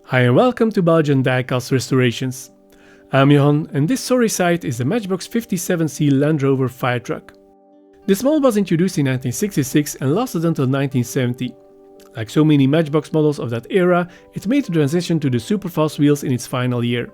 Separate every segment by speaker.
Speaker 1: Hi and welcome to Belgian Diecast Restorations. I'm Johan and this sorry sight is the Matchbox 57C Land Rover fire truck. This model was introduced in 1966 and lasted until 1970. Like so many Matchbox models of that era, it made the transition to the superfast wheels in its final year.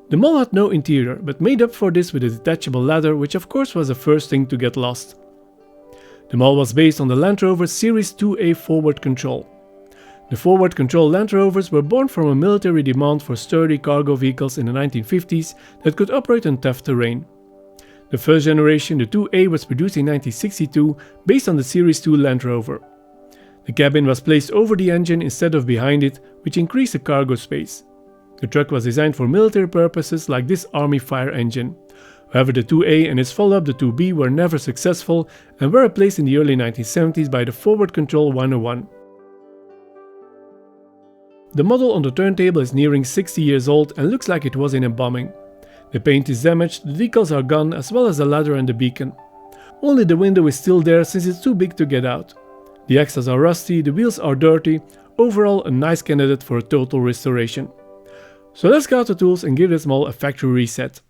Speaker 1: The model had no interior, but made up for this with a detachable ladder, which of course was the first thing to get lost. The model was based on the Land Rover Series 2A forward control. The forward control Land Rovers were born from a military demand for sturdy cargo vehicles in the 1950s that could operate on tough terrain. The first generation, the 2A, was produced in 1962 based on the Series 2 Land Rover. The cabin was placed over the engine instead of behind it, which increased the cargo space. The truck was designed for military purposes like this Army fire engine. However, the 2A and its follow-up, the 2B, were never successful and were replaced in the early 1970s by the forward control 101. The model on the turntable is nearing 60 years old and looks like it was in a bombing. The paint is damaged, the decals are gone, as well as the ladder and the beacon. Only the window is still there since it's too big to get out. The axles are rusty, the wheels are dirty, overall a nice candidate for a total restoration. So let's get out the tools and give this model a factory reset.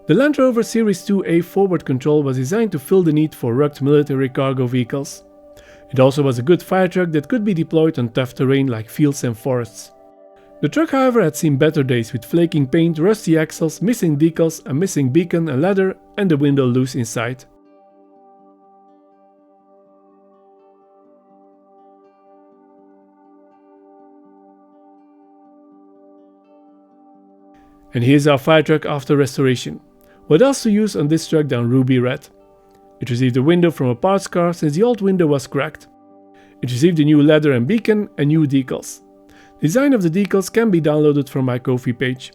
Speaker 1: The Land Rover Series 2A forward control was designed to fill the need for rugged military cargo vehicles. It also was a good fire truck that could be deployed on tough terrain like fields and forests. The truck, however, had seen better days with flaking paint, rusty axles, missing decals, a missing beacon, a ladder and the window loose inside. And here's our fire truck after restoration. What else to use on this truck than ruby red? It received a window from a parts car since the old window was cracked. It received a new ladder and beacon and new decals. Design of the decals can be downloaded from my Ko-fi page.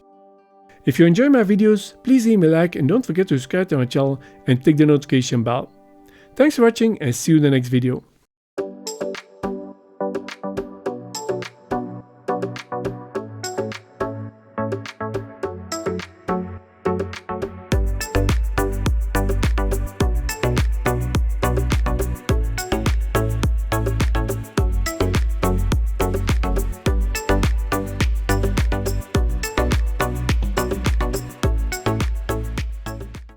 Speaker 1: If you enjoy my videos, please leave me a like and don't forget to subscribe to my channel and tick the notification bell. Thanks for watching and see you in the next video.